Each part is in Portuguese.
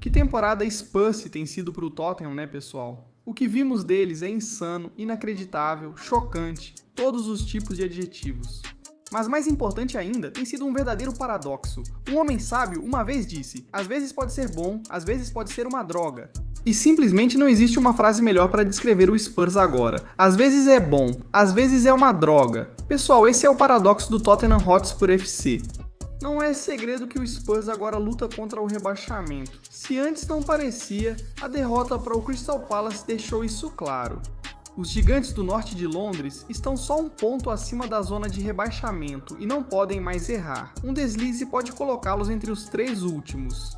Que temporada Spurs tem sido para o Tottenham, né, pessoal? O que vimos deles é insano, inacreditável, chocante, todos os tipos de adjetivos. Mas mais importante ainda, tem sido um verdadeiro paradoxo. Um homem sábio uma vez disse: às vezes pode ser bom, às vezes pode ser uma droga. E simplesmente não existe uma frase melhor para descrever o Spurs agora. Às vezes é bom, às vezes é uma droga. Pessoal, esse é o paradoxo do Tottenham Hotspur FC. Não é segredo que o Spurs agora luta contra o rebaixamento. Se antes não parecia, a derrota para o Crystal Palace deixou isso claro. Os gigantes do norte de Londres estão só um ponto acima da zona de rebaixamento e não podem mais errar. Um deslize pode colocá-los entre os 3 últimos.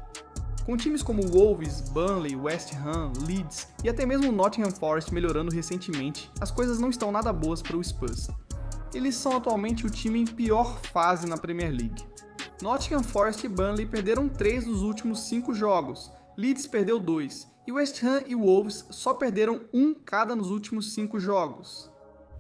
Com times como Wolves, Burnley, West Ham, Leeds e até mesmo Nottingham Forest melhorando recentemente, as coisas não estão nada boas para o Spurs. Eles são atualmente o time em pior fase na Premier League. Nottingham Forest e Burnley perderam 3 dos últimos 5 jogos, Leeds perdeu 2, e West Ham e Wolves só perderam 1 cada nos últimos 5 jogos.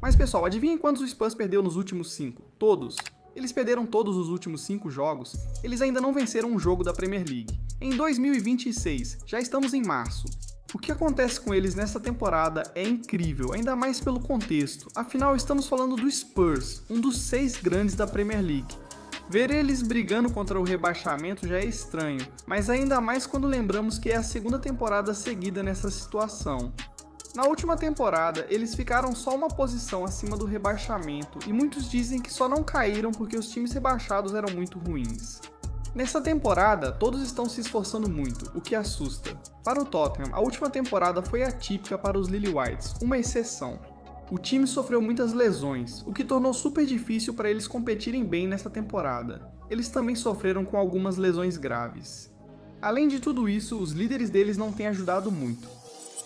Mas pessoal, adivinhem quantos o Spurs perdeu nos últimos 5? Todos. Eles perderam todos os últimos 5 jogos, eles ainda não venceram um jogo da Premier League. Em 2026, já estamos em março. O que acontece com eles nessa temporada é incrível, ainda mais pelo contexto, afinal estamos falando do Spurs, um dos 6 grandes da Premier League. Ver eles brigando contra o rebaixamento já é estranho, mas ainda mais quando lembramos que é a segunda temporada seguida nessa situação. Na última temporada, eles ficaram só uma posição acima do rebaixamento e muitos dizem que só não caíram porque os times rebaixados eram muito ruins. Nessa temporada, todos estão se esforçando muito, o que assusta. Para o Tottenham, a última temporada foi atípica para os Lily Whites, uma exceção. O time sofreu muitas lesões, o que tornou super difícil para eles competirem bem nessa temporada. Eles também sofreram com algumas lesões graves. Além de tudo isso, os líderes deles não têm ajudado muito.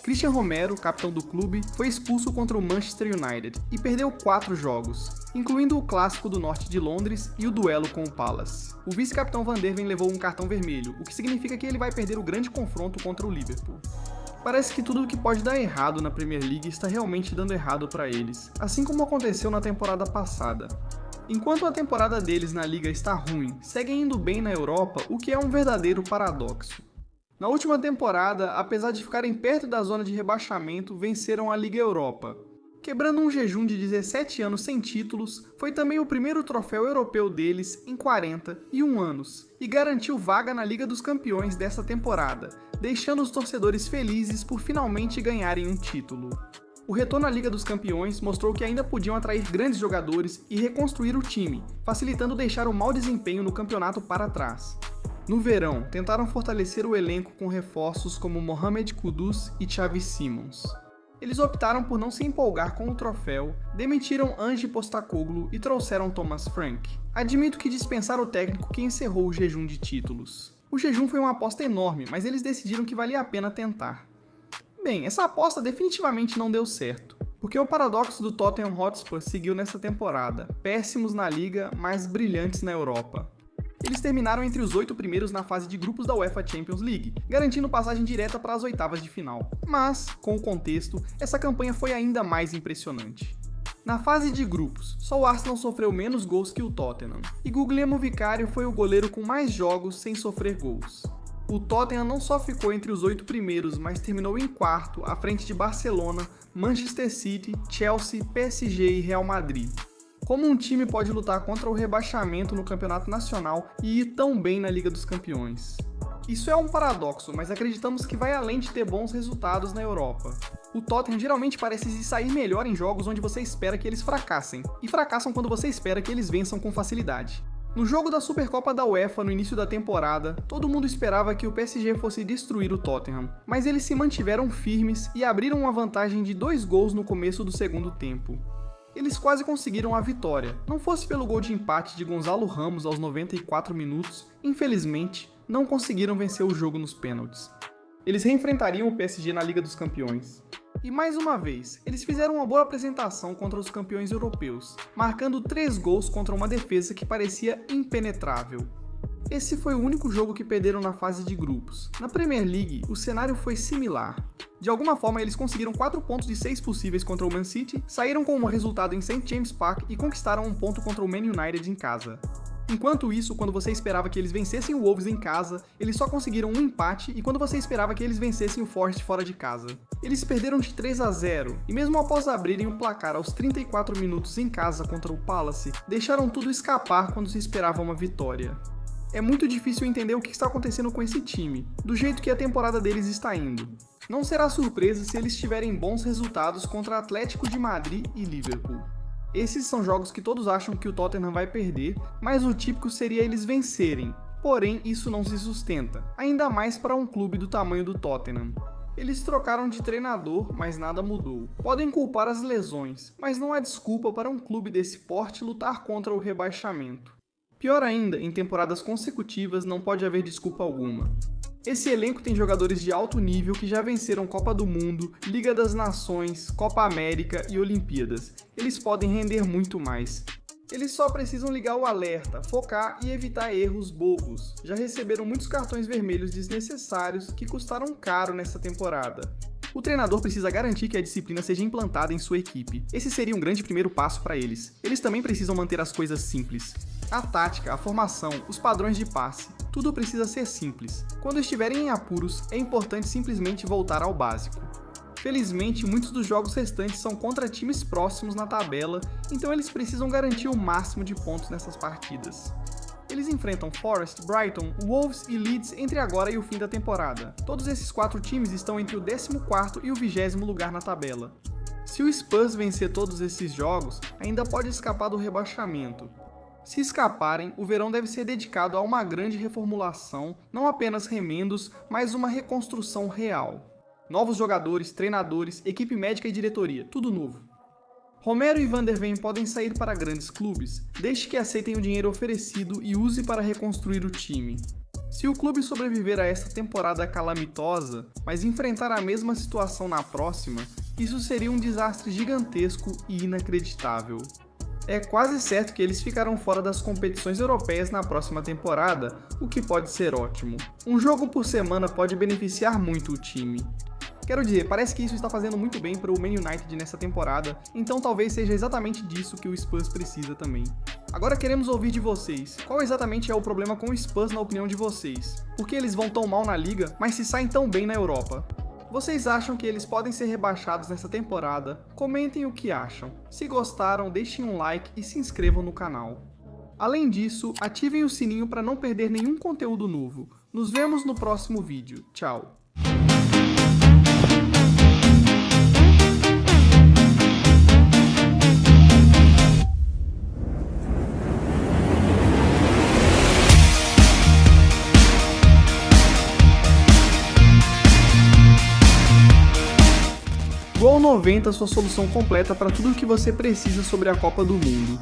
Christian Romero, capitão do clube, foi expulso contra o Manchester United e perdeu 4 jogos, incluindo o clássico do norte de Londres e o duelo com o Palace. O vice-capitão Van der Ven levou um cartão vermelho, o que significa que ele vai perder o grande confronto contra o Liverpool. Parece que tudo o que pode dar errado na Premier League está realmente dando errado para eles, assim como aconteceu na temporada passada. Enquanto a temporada deles na Liga está ruim, seguem indo bem na Europa, o que é um verdadeiro paradoxo. Na última temporada, apesar de ficarem perto da zona de rebaixamento, venceram a Liga Europa. Quebrando um jejum de 17 anos sem títulos, foi também o primeiro troféu europeu deles em 41 anos, e garantiu vaga na Liga dos Campeões dessa temporada, deixando os torcedores felizes por finalmente ganharem um título. O retorno à Liga dos Campeões mostrou que ainda podiam atrair grandes jogadores e reconstruir o time, facilitando deixar o mau desempenho no campeonato para trás. No verão, tentaram fortalecer o elenco com reforços como Mohamed Kudus e Xavi Simons. Eles optaram por não se empolgar com o troféu, demitiram Ange Postecoglou e trouxeram Thomas Frank. Admito que dispensaram o técnico que encerrou o jejum de títulos. O jejum foi uma aposta enorme, mas eles decidiram que valia a pena tentar. Bem, essa aposta definitivamente não deu certo, porque o paradoxo do Tottenham Hotspur seguiu nessa temporada, péssimos na liga, mas brilhantes na Europa. Eles terminaram entre os 8 primeiros na fase de grupos da UEFA Champions League, garantindo passagem direta para as oitavas de final. Mas, com o contexto, essa campanha foi ainda mais impressionante. Na fase de grupos, só o Arsenal sofreu menos gols que o Tottenham, e Guglielmo Vicario foi o goleiro com mais jogos sem sofrer gols. O Tottenham não só ficou entre os 8 primeiros, mas terminou em quarto, à frente de Barcelona, Manchester City, Chelsea, PSG e Real Madrid. Como um time pode lutar contra o rebaixamento no Campeonato Nacional e ir tão bem na Liga dos Campeões? Isso é um paradoxo, mas acreditamos que vai além de ter bons resultados na Europa. O Tottenham geralmente parece se sair melhor em jogos onde você espera que eles fracassem, e fracassam quando você espera que eles vençam com facilidade. No jogo da Supercopa da UEFA no início da temporada, todo mundo esperava que o PSG fosse destruir o Tottenham, mas eles se mantiveram firmes e abriram uma vantagem de 2 gols no começo do segundo tempo. Eles quase conseguiram a vitória. Não fosse pelo gol de empate de Gonzalo Ramos aos 94 minutos, infelizmente, não conseguiram vencer o jogo nos pênaltis. Eles reenfrentariam o PSG na Liga dos Campeões. E mais uma vez, eles fizeram uma boa apresentação contra os campeões europeus, marcando 3 gols contra uma defesa que parecia impenetrável. Esse foi o único jogo que perderam na fase de grupos. Na Premier League, o cenário foi similar. De alguma forma, eles conseguiram 4 pontos de 6 possíveis contra o Man City, saíram com um resultado em St. James Park e conquistaram um ponto contra o Man United em casa. Enquanto isso, quando você esperava que eles vencessem o Wolves em casa, eles só conseguiram um empate, e quando você esperava que eles vencessem o Forest fora de casa. Eles perderam de 3-0, e mesmo após abrirem o placar aos 34 minutos em casa contra o Palace, deixaram tudo escapar quando se esperava uma vitória. É muito difícil entender o que está acontecendo com esse time, do jeito que a temporada deles está indo. Não será surpresa se eles tiverem bons resultados contra Atlético de Madrid e Liverpool. Esses são jogos que todos acham que o Tottenham vai perder, mas o típico seria eles vencerem. Porém, isso não se sustenta, ainda mais para um clube do tamanho do Tottenham. Eles trocaram de treinador, mas nada mudou. Podem culpar as lesões, mas não há desculpa para um clube desse porte lutar contra o rebaixamento. Pior ainda, em temporadas consecutivas não pode haver desculpa alguma. Esse elenco tem jogadores de alto nível que já venceram Copa do Mundo, Liga das Nações, Copa América e Olimpíadas. Eles podem render muito mais. Eles só precisam ligar o alerta, focar e evitar erros bobos. Já receberam muitos cartões vermelhos desnecessários que custaram caro nessa temporada. O treinador precisa garantir que a disciplina seja implantada em sua equipe. Esse seria um grande primeiro passo para eles. Eles também precisam manter as coisas simples. A tática, a formação, os padrões de passe, tudo precisa ser simples. Quando estiverem em apuros, é importante simplesmente voltar ao básico. Felizmente, muitos dos jogos restantes são contra times próximos na tabela, então eles precisam garantir o máximo de pontos nessas partidas. Eles enfrentam Forest, Brighton, Wolves e Leeds entre agora e o fim da temporada. Todos esses 4 times estão entre o 14º e o 20º lugar na tabela. Se o Spurs vencer todos esses jogos, ainda pode escapar do rebaixamento. Se escaparem, o verão deve ser dedicado a uma grande reformulação, não apenas remendos, mas uma reconstrução real. Novos jogadores, treinadores, equipe médica e diretoria, tudo novo. Romero e Van der Ven podem sair para grandes clubes, desde que aceitem o dinheiro oferecido e use para reconstruir o time. Se o clube sobreviver a esta temporada calamitosa, mas enfrentar a mesma situação na próxima, isso seria um desastre gigantesco e inacreditável. É quase certo que eles ficarão fora das competições europeias na próxima temporada, o que pode ser ótimo. Um jogo por semana pode beneficiar muito o time. Quero dizer, parece que isso está fazendo muito bem para o Man United nessa temporada, então talvez seja exatamente disso que o Spurs precisa também. Agora queremos ouvir de vocês, qual exatamente é o problema com o Spurs na opinião de vocês? Por que eles vão tão mal na liga, mas se saem tão bem na Europa? Vocês acham que eles podem ser rebaixados nessa temporada? Comentem o que acham. Se gostaram, deixem um like e se inscrevam no canal. Além disso, ativem o sininho para não perder nenhum conteúdo novo. Nos vemos no próximo vídeo. Tchau! Gol 90, sua solução completa para tudo o que você precisa sobre a Copa do Mundo.